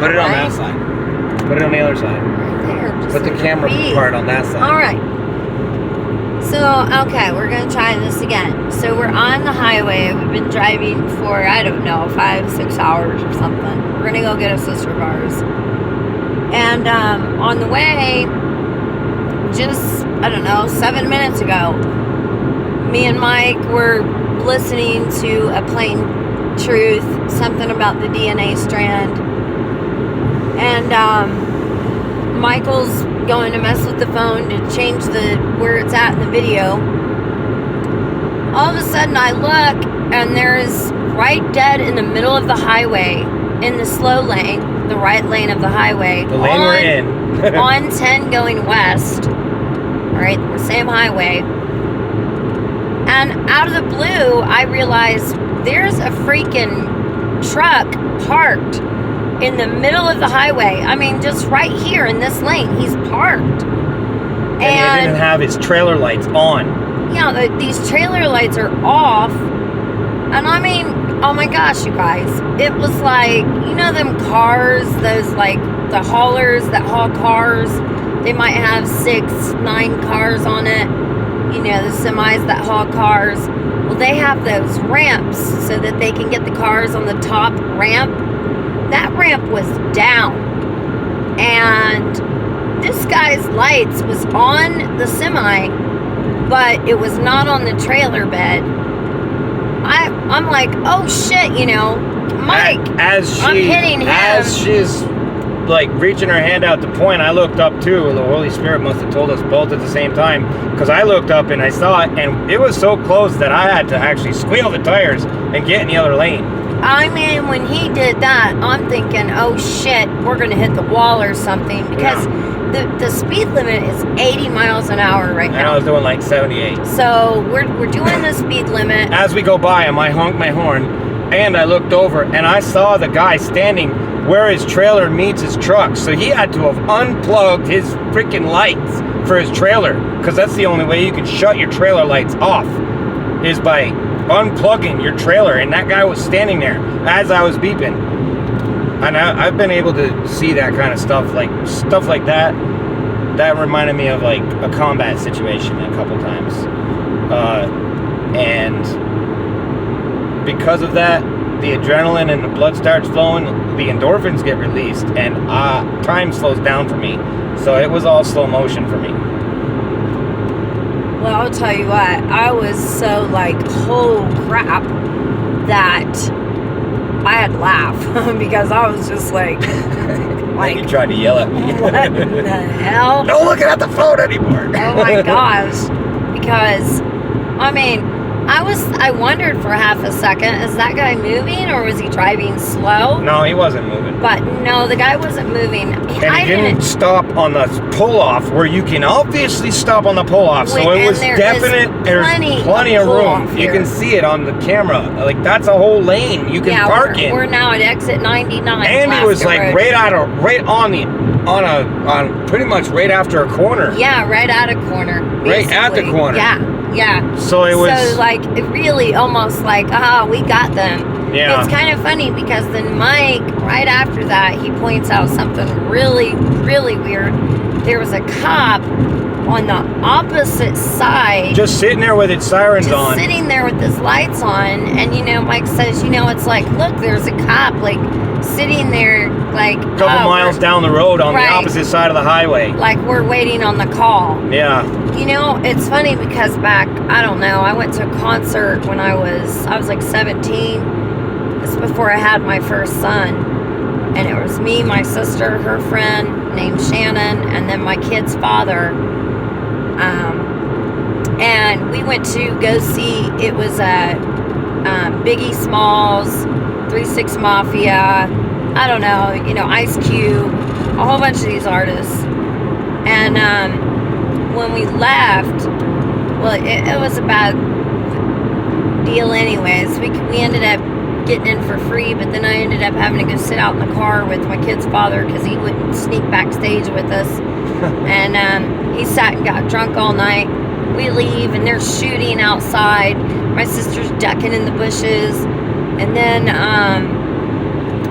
video. Put it on right? that side. Put it on the other side. Right there. Just Put the like camera me. part on that side. All right. So, okay, we're going to try this again. So, we're on the highway. We've been driving for, I don't know, 5-6 hours or something. We're going to go get a sister of ours. And on the way, just, I don't know, 7 minutes ago, me and Mike were listening to a Plain Truth, something about the DNA strand. And Michael's going to mess with the phone to change where it's at in the video. All of a sudden I look and there's right dead in the middle of the highway, in the slow lane, the right lane of the highway. The lane we're in. On 10 going west. Alright, the same highway. And out of the blue, I realized there's a freaking truck parked in the middle of the highway. I mean, just right here in this lane, he's parked. And he didn't have his trailer lights on. Yeah, these trailer lights are off. And I mean, oh my gosh, you guys. It was like, you know them cars, those like the haulers that haul cars. They might have 6-9 cars on it. You know, the semis that haul cars. Well, they have those ramps so that they can get the cars on the top ramp. That ramp was down, and this guy's lights was on the semi, but it was not on the trailer bed. I'm like, oh shit, you know, Mike, I'm hitting him. As she's like reaching her hand out to point, I looked up too. The Holy Spirit must have told us both at the same time, because I looked up and I saw it, and it was so close that I had to actually squeal the tires and get in the other lane. I mean, when he did that, I'm thinking, oh shit, we're going to hit the wall or something, because the speed limit is 80 miles an hour right now. And I was doing like 78. So we're doing the speed limit. As we go by him, I honked my horn, and I looked over, and I saw the guy standing where his trailer meets his truck. So he had to have unplugged his freaking lights for his trailer, because that's the only way you can shut your trailer lights off, is by unplugging your trailer. And that guy was standing there as I was beeping. And I've been able to see that kind of stuff like that. That reminded me of like a combat situation a couple times. And because of that, the adrenaline and the blood starts flowing, the endorphins get released, and time slows down for me. So it was all slow motion for me. Well, I'll tell you what, I was so like, oh crap, that I had to laugh because I was just like You tried to yell at me. What the hell? No looking at the phone anymore. Oh my gosh. Because, I mean, I wondered for half a second, is that guy moving or was he driving slow? No, he wasn't moving. But no, the guy wasn't moving. And he didn't stop on the pull-off where you can obviously stop on the pull-off. So it was definite. There's plenty of room. You can see it on the camera. Like, that's a whole lane you can park in. We're now at exit 99. And he was like pretty much right after a corner. Yeah, right at a corner. Basically. Right at the corner. Yeah. So it was. So like, it really almost like, we got them. Yeah. It's kind of funny because then Mike, right after that, he points out something really, really weird. There was a cop on the opposite side. Just sitting there with its sirens on. Sitting there with his lights on. And, Mike says, it's like, look, there's a cop, like, sitting there, like... A couple miles down the road on the opposite side of the highway. Like, we're waiting on the call. Yeah. It's funny because back, I don't know, I went to a concert when I was like 17. This was before I had my first son. And it was me, my sister, her friend named Shannon, and then my kid's father. And we went to go see, it was Biggie Smalls, 3 6 Mafia, I don't know, Ice Cube, a whole bunch of these artists. And when we left, well, it was a bad deal anyways. We ended up getting in for free, but then I ended up having to go sit out in the car with my kid's father because he wouldn't sneak backstage with us. And he sat and got drunk all night. We leave and they're shooting outside. My sister's ducking in the bushes. And then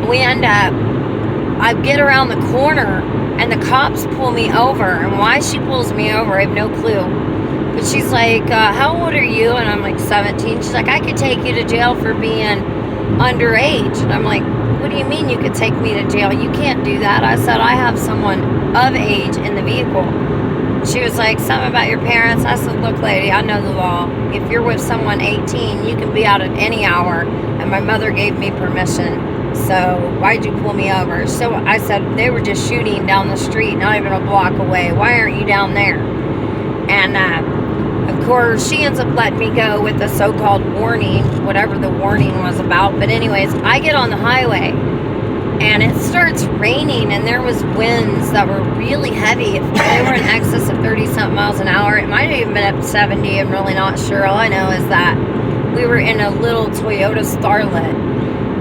we end up I get around the corner and the cops pull me over. And why she pulls me over, I have no clue. But she's like, how old are you? And I'm like, 17. She's like, I could take you to jail for being underage. And I'm like, what do you mean you could take me to jail? You can't do that. I said, I have someone of age in the vehicle. She was like, something about your parents. I said, look, lady, I know the law. If you're with someone 18, you can be out at any hour. And my mother gave me permission. So why'd you pull me over? So I said, they were just shooting down the street, not even a block away. Why aren't you down there? And of course, she ends up letting me go with the so-called warning, whatever the warning was about. But anyways, I get on the highway and it starts raining, and there was winds that were really heavy. If they were in excess of 30-something miles an hour. It might have even been up to 70. I'm really not sure. All I know is that we were in a little Toyota Starlet,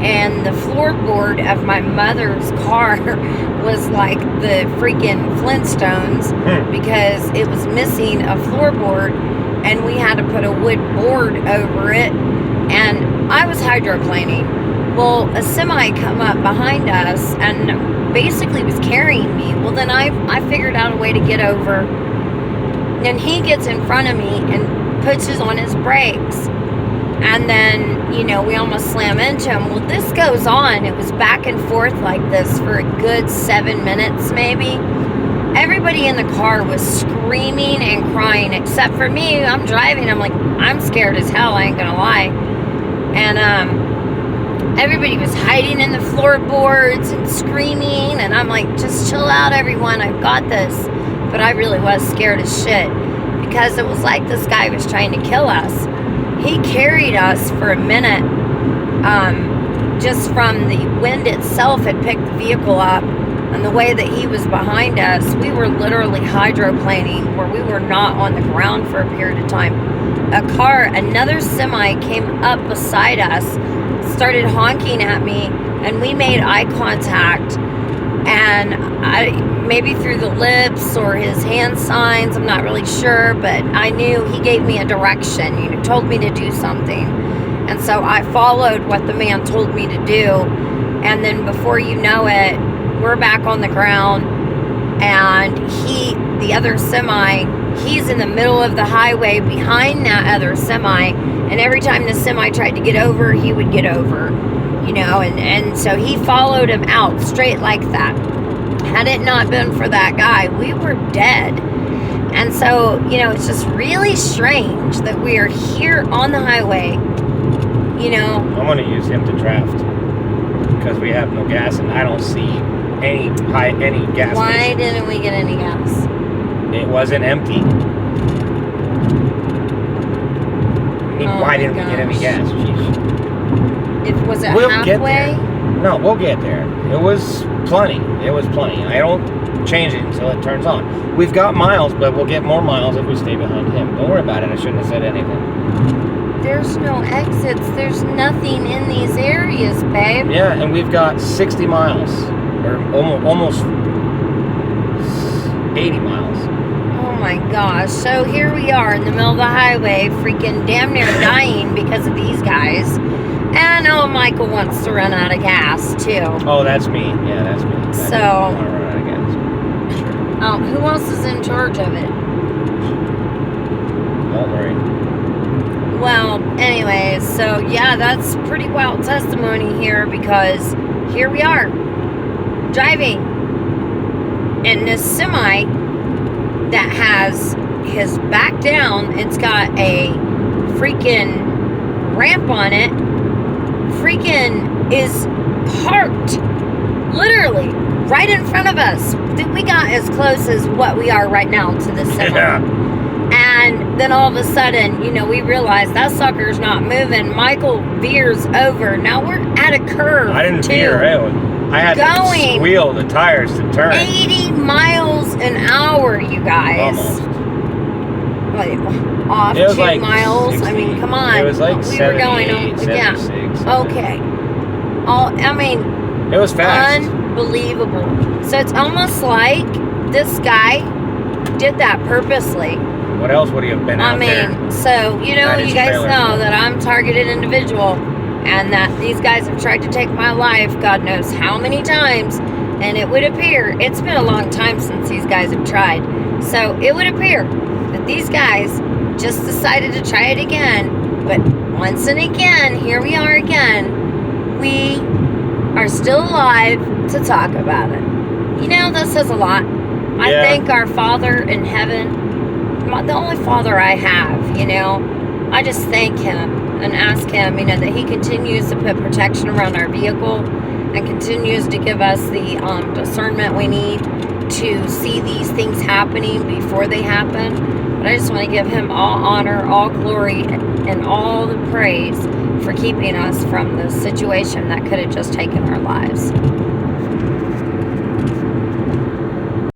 and the floorboard of my mother's car was like the freaking Flintstones because it was missing a floorboard, and we had to put a wood board over it, and I was hydroplaning. Well, a semi come up behind us and basically was carrying me. Well, then I figured out a way to get over, and he gets in front of me and pushes on his brakes. And then, you know, we almost slam into him. Well, this goes on. It was back and forth like this for a good 7 minutes, maybe. Everybody in the car was screaming and crying, except for me. I'm driving. I'm like, I'm scared as hell. I ain't gonna lie. And, everybody was hiding in the floorboards and screaming. And I'm like, just chill out, everyone. I've got this. But I really was scared as shit because it was like this guy was trying to kill us. He carried us for a minute, just from the wind itself had picked the vehicle up, and the way that he was behind us, we were literally hydroplaning where we were not on the ground for a period of time. Another semi came up beside us, started honking at me, and we made eye contact, and maybe through the lips or his hand signs, I'm not really sure, but I knew he gave me a direction, told me to do something. And so I followed what the man told me to do. And then before you know it, we're back on the ground, and the other semi, he's in the middle of the highway behind that other semi. And every time the semi tried to get over, he would get over, and so he followed him out straight like that. Had it not been for that guy, we were dead. And so, it's just really strange that we are here on the highway, I'm going to use him to draft because we have no gas and I don't see any gas Why stations. didn't we get any gas? It wasn't empty. Why didn't we get any gas? Jeez. Was it We'll halfway? get there. No, we'll get there. It was plenty. I don't change it until it turns on. We've got miles, but we'll get more miles if we stay behind him. Don't worry about it. I shouldn't have said anything. There's no exits. There's nothing in these areas, babe. Yeah, and we've got 60 miles. Or almost 80 miles. Oh my gosh. So here we are in the middle of the highway, freaking damn near dying because of these guys. And Michael wants to run out of gas too. Oh, that's me. Yeah, that's me. I want to run out of gas. Sure. Who else is in charge of it? Don't worry. Well, anyways, so yeah, that's pretty wild testimony here, because here we are driving in this semi that has his back down. It's got a freaking ramp on it. Freaking is parked literally right in front of us. We got as close as what we are right now to the semi. Yeah. And then all of a sudden, we realize that sucker's not moving. Michael veers over. Now we're at a curve. I didn't veer. I had to squeal the tires to turn. 80 miles an hour, you guys. Almost. Like, off it was 2 like miles. 60. I mean, come on. It was like we 78, were going 76. Yeah. Okay. It was fast. Unbelievable. So it's almost like this guy did that purposely. What else would he have been out there? So, you guys know that I'm a targeted individual, and that these guys have tried to take my life, God knows how many times, And it would appear, it's been a long time since these guys have tried. So it would appear that these guys just decided to try it again. But once and again, here we are again. We are still alive to talk about it. You know, that says a lot. I Yeah. thank our Father in heaven, the only Father I have, you know. I just thank him and ask him, you know, that he continues to put protection around our vehicle and continues to give us the discernment we need to see these things happening before they happen. But I just want to give him all honor, all glory, and all the praise for keeping us from the situation that could have just taken our lives.